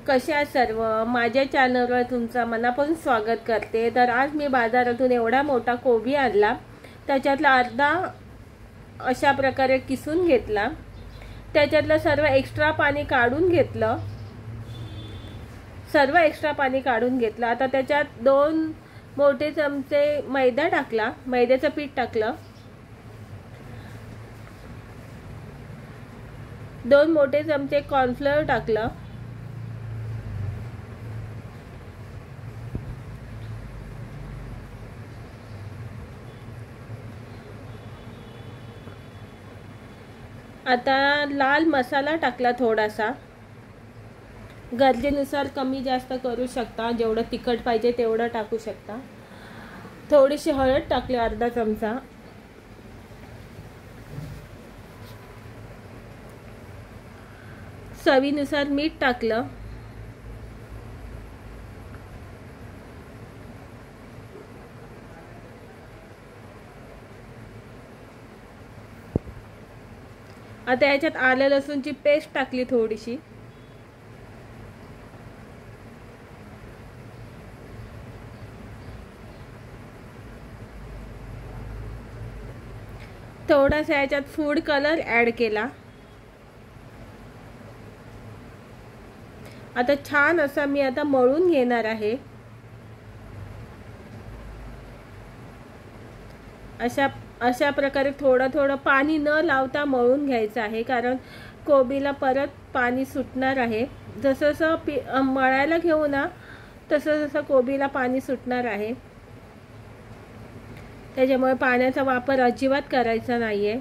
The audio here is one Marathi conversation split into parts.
कसे आहात सर्व? माझ्या चॅनलवर तुमचं मनापासून स्वागत करते। तर आज मी बाजारातून एवढा मोठा कोबी आणला, त्याच्यातला अर्धा अशा प्रकारे किसून घेतला, त्याच्यातलं सर्व एक्स्ट्रा पाणी काढून घेतलं, आता त्याच्यात 2 मोठे चमचे मैदा टाकला, मैद्याचं पीठ टाकलं, 2 मोठे चमचे कॉर्नफ्लोअर टाकलं, आता लाल मसाला टाकला थोडासा, गरजेनुसार कमी जास्त करू शकता, जेवढं तिखट पाहिजे तेवढं टाकू शकता। थोडीशी हळद टाकली, अर्धा चमचा, चवीनुसार मीठ टाकलं, आता याच्यात आलं लसूणची पेस्ट टाकली थोडीशी, थोडासा याच्यात फूड कलर ॲड केला। आता छान असं मी आता मळून घेणार आहे। अशा प्रकारे थोडं पाणी न लावता मळून घ्यायचं आहे, कारण कोबीला परत पाणी सुटणार आहे। जसं मळायला घेऊ ना तसं कोबीला पाणी सुटणार आहे, त्याच्यामुळे पाण्याचा वापर अजिबात करायचा नाहीये।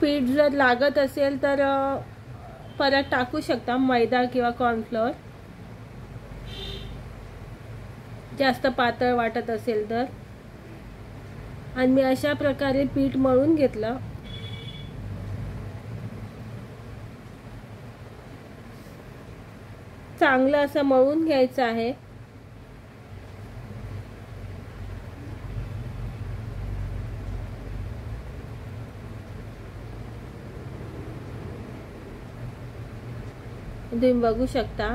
पीठ जर लागत असेल तर परत टाकू शकता, मैदा किंवा कॉर्नफ्लोअर, जास्त पातळ वाटत असेल तर। आणि मी अशा प्रकारे पीठ मळून घेतलं। चांगलं असं मळून घ्यायचं आहे। तुम्ही बघू शकता,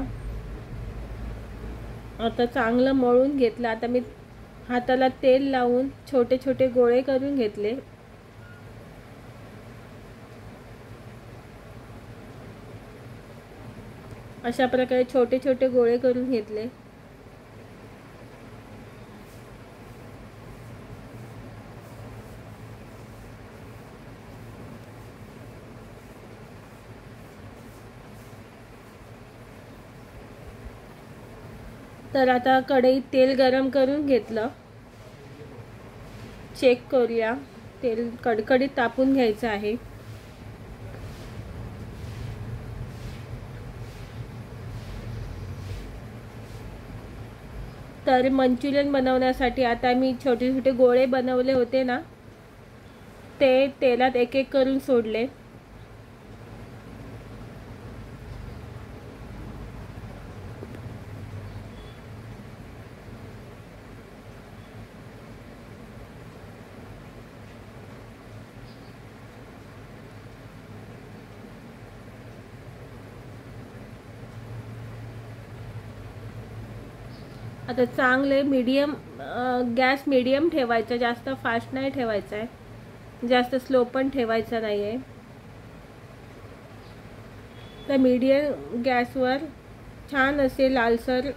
आता चांगलं मळून घेतलं। आता मी हाताला तेल लावून छोटे छोटे गोळे करून घेतले। अशा प्रकारे छोटे छोटे गोळे करून घेतले। तर आता कढईत तेल गरम करून घेतलं, चेक करूया, तेल कडकडीत तापून घ्यायचं आहे। तर मंचुरियन बनवण्यासाठी आता मी छोटे छोटे गोळे बनवले होते ना, ते तेलात एक एक करून सोडले। आता चांगले गॅस मीडियम ठेवायचा, जास्त फास्ट नाही ठेवायचा आहे, जास्त स्लो पण ठेवायचा नाही आहे। तर मीडियम गॅसवर छान असे लालसर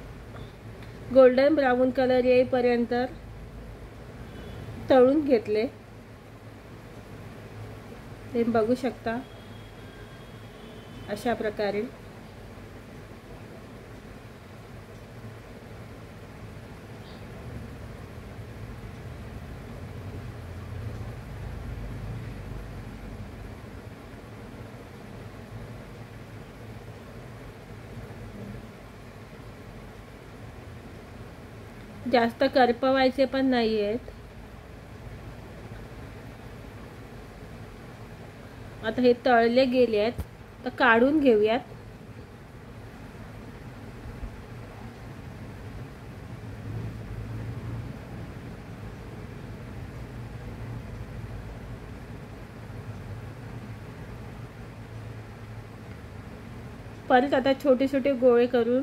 गोल्डन ब्राऊन कलर येईपर्यंत तळून घेतले, ते बघू शकता अशा प्रकारे। जास्त करपवायचे पण नाही आहेत। आता हे तळले गेले आहेत, तर काढून घेऊयात। परत आता छोटे छोटे गोळे करून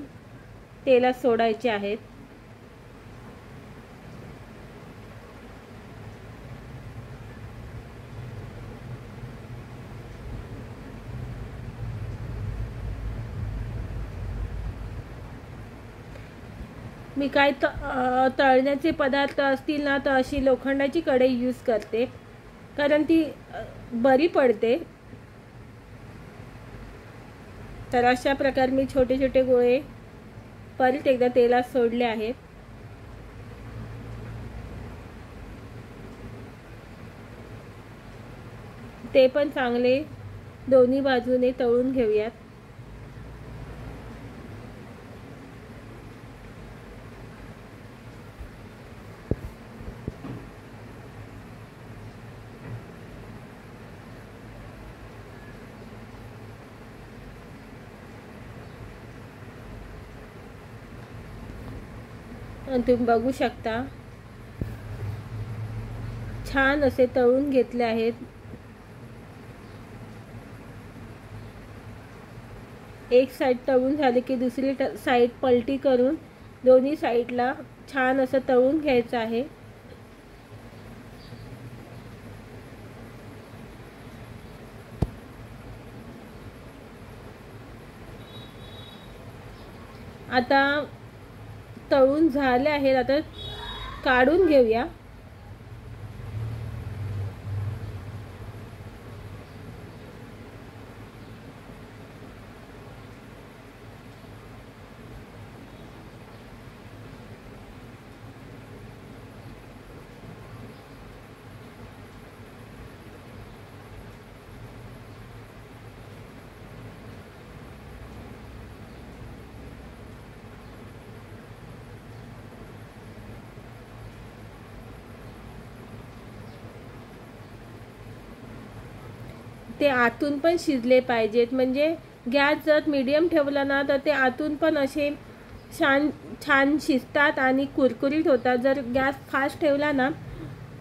तेलात सोडायचे आहेत. मी काय तळण्याचे पदार्थ असतील ना तर अशी लोखंडाची कढई यूज करते, कारण ती बरी पडते. तर अशा प्रकारे मी छोटे छोटे गोळे परत एकदा तेलात सोडले आहेत. ते पण चांगले दोन्ही बाजूने तळून घेऊयात. आणि तुम्ही बघू शकता छान असे तळून घेतले आहेत. एक साइड तळून झाले की दुसरी साइड पलटी करून दोन्ही साइडला छान असं तळून घ्यायचं आहे. आता तळून झाले आहेत, आता काढून घेऊया. ते आतून पण शिजले पाहिजेत, म्हणजे गॅस जर मीडियम ठेवला ना तर ते आतून पण असे छान शिजतात आणि कुरकुरीत होतात. जर गॅस फास्ट ठेवला ना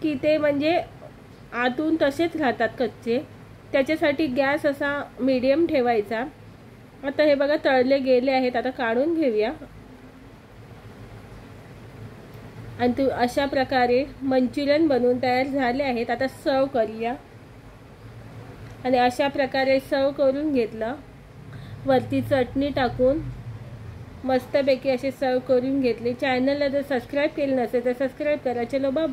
की ते म्हणजे आतून तसेच राहतात कच्चे. त्याच्यासाठी गॅस असा मीडियम ठेवायचा. आता हे बघा तळले गेले आहेत, आता काढून घेऊया. आणि अशा प्रकारे मंचुरियन बनवून तयार झाले आहेत. आता सर्व करूया. आणि अशा प्रकारे सर्व करून घेतलं. वरती चटणी टाकून मस्तपैकी असे सर्व करून घेतले. चॅनलला जर सबस्क्राईब केलं नसेल तर सबस्क्राईब करा. चलो बाय.